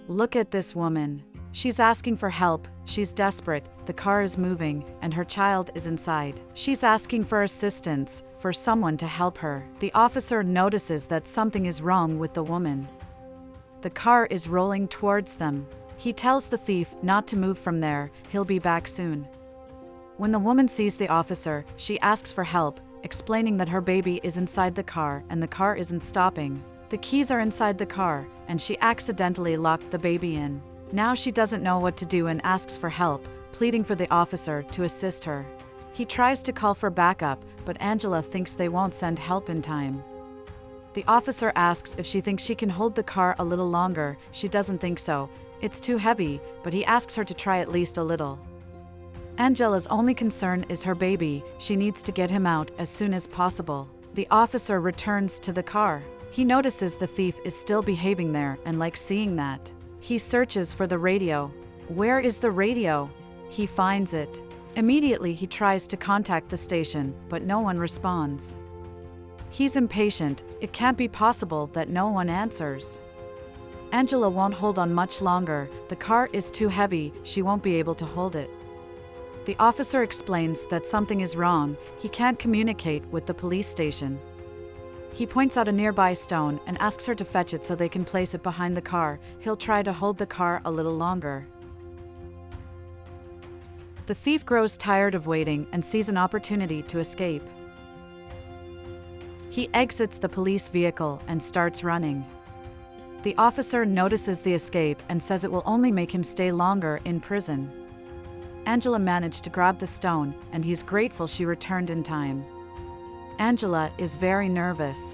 Look at this woman. She's asking for help, she's desperate, the car is moving, and her child is inside. She's asking for assistance, for someone to help her. The officer notices that something is wrong with the woman. The car is rolling towards them. He tells the thief not to move from there, he'll be back soon. When the woman sees the officer, she asks for help, explaining that her baby is inside the car and the car isn't stopping. The keys are inside the car, and she accidentally locked the baby in. Now she doesn't know what to do and asks for help, pleading for the officer to assist her. He tries to call for backup, but Angela thinks they won't send help in time. The officer asks if she thinks she can hold the car a little longer. She doesn't think so. It's too heavy, but he asks her to try at least a little. Angela's only concern is her baby. She needs to get him out as soon as possible. The officer returns to the car. He notices the thief is still behaving there and likes seeing that. He searches for the radio. Where is the radio? He finds it. Immediately he tries to contact the station, but no one responds. He's impatient. It can't be possible that no one answers. Angela won't hold on much longer. The car is too heavy, she won't be able to hold it. The officer explains that something is wrong. He can't communicate with the police station. He points out a nearby stone and asks her to fetch it so they can place it behind the car. He'll try to hold the car a little longer. The thief grows tired of waiting and sees an opportunity to escape. He exits the police vehicle and starts running. The officer notices the escape and says it will only make him stay longer in prison. Angela managed to grab the stone, and he's grateful she returned in time. Angela is very nervous.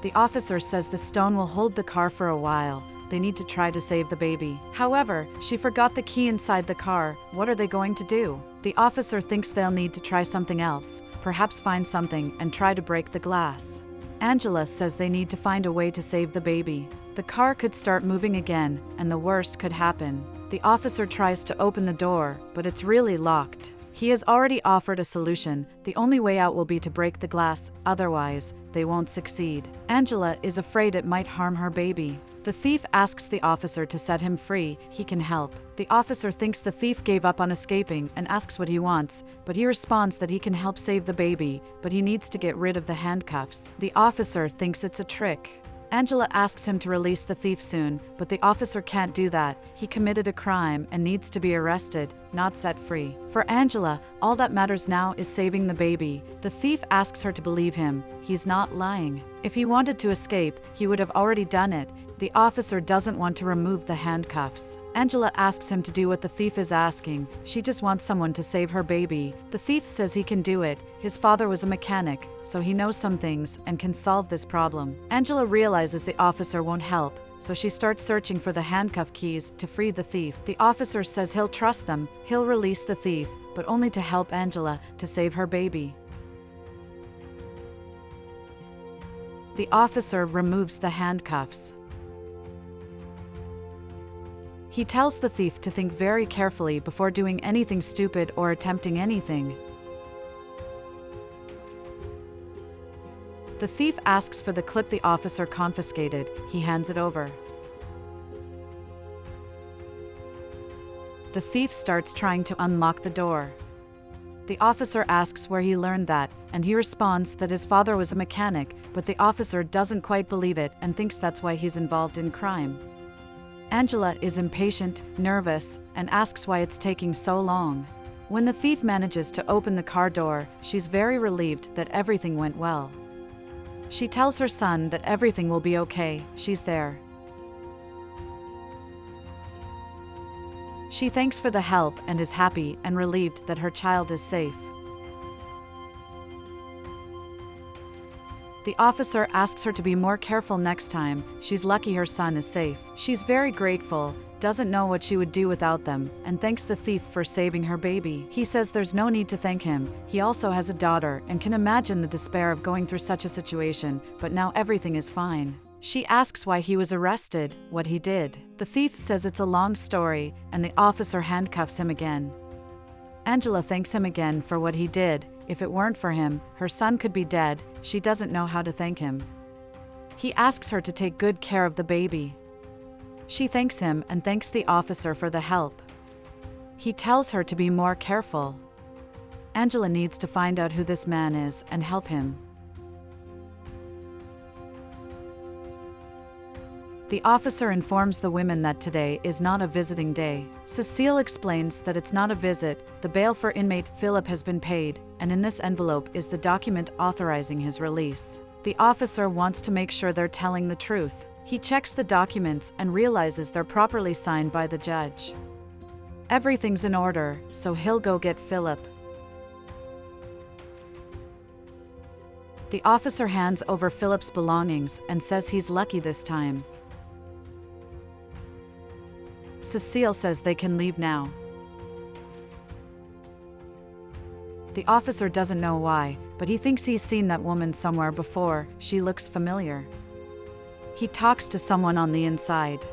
The officer says the stone will hold the car for a while. They need to try to save the baby. However, she forgot the key inside the car. What are they going to do? The officer thinks they'll need to try something else, perhaps find something and try to break the glass. Angela says they need to find a way to save the baby. The car could start moving again, and the worst could happen. The officer tries to open the door, but it's really locked. He has already offered a solution. The only way out will be to break the glass, otherwise, they won't succeed. Angela is afraid it might harm her baby. The thief asks the officer to set him free. He can help. The officer thinks the thief gave up on escaping and asks what he wants, but he responds that he can help save the baby, but he needs to get rid of the handcuffs. The officer thinks it's a trick. Angela asks him to release the thief soon, but the officer can't do that. He committed a crime and needs to be arrested, not set free. For Angela, all that matters now is saving the baby. The thief asks her to believe him. He's not lying. If he wanted to escape, he would have already done it. The officer doesn't want to remove the handcuffs. Angela asks him to do what the thief is asking. She just wants someone to save her baby. The thief says he can do it. His father was a mechanic, so he knows some things and can solve this problem. Angela realizes the officer won't help, so she starts searching for the handcuff keys to free the thief. The officer says he'll trust them. He'll release the thief, but only to help Angela to save her baby. The officer removes the handcuffs. He tells the thief to think very carefully before doing anything stupid or attempting anything. The thief asks for the clip the officer confiscated. He hands it over. The thief starts trying to unlock the door. The officer asks where he learned that, and he responds that his father was a mechanic, but the officer doesn't quite believe it and thinks that's why he's involved in crime. Angela is impatient, nervous, and asks why it's taking so long. When the thief manages to open the car door, she's very relieved that everything went well. She tells her son that everything will be okay. She's there. She thanks for the help and is happy and relieved that her child is safe. The officer asks her to be more careful next time. She's lucky her son is safe. She's very grateful, doesn't know what she would do without them, and thanks the thief for saving her baby. He says there's no need to thank him. He also has a daughter and can imagine the despair of going through such a situation, but now everything is fine. She asks why he was arrested, what he did. The thief says it's a long story, and the officer handcuffs him again. Angela thanks him again for what he did. If it weren't for him, her son could be dead. She doesn't know how to thank him. He asks her to take good care of the baby. She thanks him and thanks the officer for the help. He tells her to be more careful. Angela needs to find out who this man is and help him. The officer informs the women that today is not a visiting day. Cecile explains that it's not a visit, the bail for inmate Philip has been paid, and in this envelope is the document authorizing his release. The officer wants to make sure they're telling the truth. He checks the documents and realizes they're properly signed by the judge. Everything's in order, so he'll go get Philip. The officer hands over Philip's belongings and says he's lucky this time. Cecile says they can leave now. The officer doesn't know why, but he thinks he's seen that woman somewhere before. She looks familiar. He talks to someone on the inside.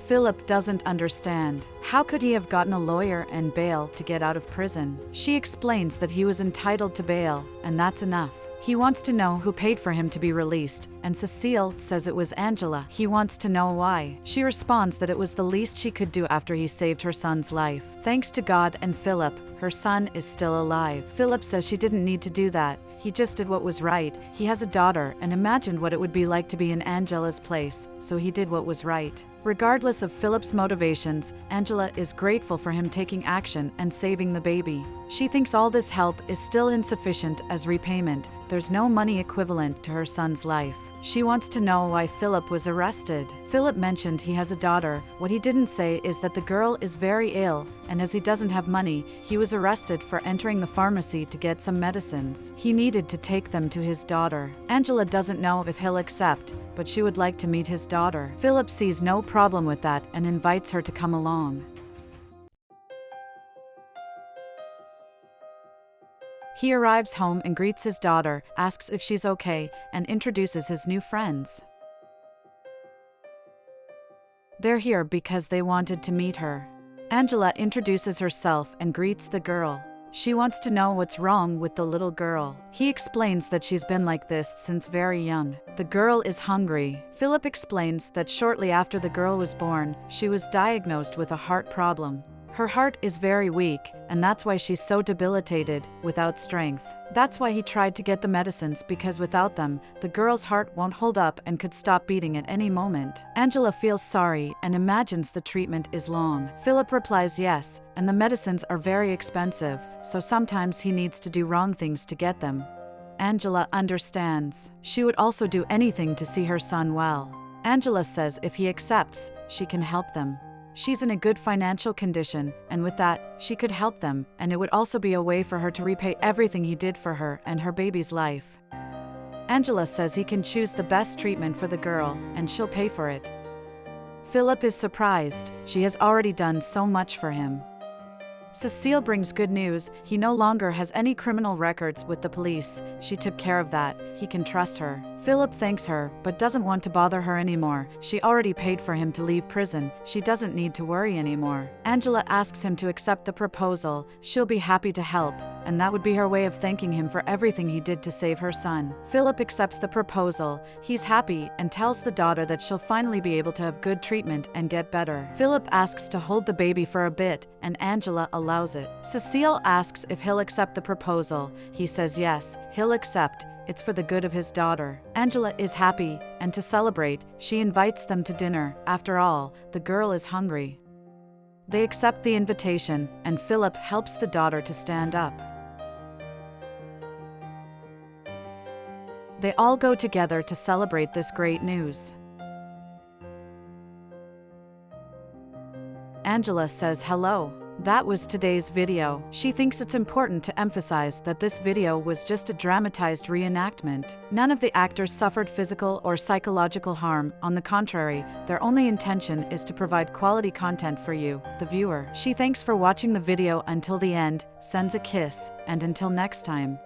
Philip doesn't understand. How could he have gotten a lawyer and bail to get out of prison? She explains that he was entitled to bail, and that's enough. He wants to know who paid for him to be released, and Cecile says it was Angela. He wants to know why. She responds that it was the least she could do after he saved her son's life. Thanks to God and Philip, her son is still alive. Philip says she didn't need to do that. He just did what was right. He has a daughter and imagined what it would be like to be in Angela's place, so he did what was right. Regardless of Philip's motivations, Angela is grateful for him taking action and saving the baby. She thinks all this help is still insufficient as repayment. There's no money equivalent to her son's life. She wants to know why Philip was arrested. Philip mentioned he has a daughter. What he didn't say is that the girl is very ill, and as he doesn't have money, he was arrested for entering the pharmacy to get some medicines. He needed to take them to his daughter. Angela doesn't know if he'll accept, but she would like to meet his daughter. Philip sees no problem with that and invites her to come along. He arrives home and greets his daughter, asks if she's okay, and introduces his new friends. They're here because they wanted to meet her. Angela introduces herself and greets the girl. She wants to know what's wrong with the little girl. He explains that she's been like this since very young. The girl is hungry. Philip explains that shortly after the girl was born, she was diagnosed with a heart problem. Her heart is very weak, and that's why she's so debilitated, without strength. That's why he tried to get the medicines, because without them, the girl's heart won't hold up and could stop beating at any moment. Angela feels sorry and imagines the treatment is long. Philip replies yes, and the medicines are very expensive, so sometimes he needs to do wrong things to get them. Angela understands. She would also do anything to see her son well. Angela says if he accepts, she can help them. She's in a good financial condition, and with that, she could help them, and it would also be a way for her to repay everything he did for her and her baby's life. Angela says he can choose the best treatment for the girl, and she'll pay for it. Philip is surprised. She has already done so much for him. Cecile brings good news. He no longer has any criminal records with the police. She took care of that. He can trust her. Philip thanks her, but doesn't want to bother her anymore. She already paid for him to leave prison. She doesn't need to worry anymore. Angela asks him to accept the proposal. She'll be happy to help, and that would be her way of thanking him for everything he did to save her son. Philip accepts the proposal. He's happy and tells the daughter that she'll finally be able to have good treatment and get better. Philip asks to hold the baby for a bit, and Angela allows it. Cecile asks if he'll accept the proposal. He says yes, he'll accept. It's for the good of his daughter. Angela is happy, and to celebrate, she invites them to dinner. After all, the girl is hungry. They accept the invitation, and Philip helps the daughter to stand up. They all go together to celebrate this great news. Angela says hello. That was today's video. She thinks it's important to emphasize that this video was just a dramatized reenactment. None of the actors suffered physical or psychological harm. On the contrary, their only intention is to provide quality content for you, the viewer. She thanks for watching the video until the end, sends a kiss, and until next time.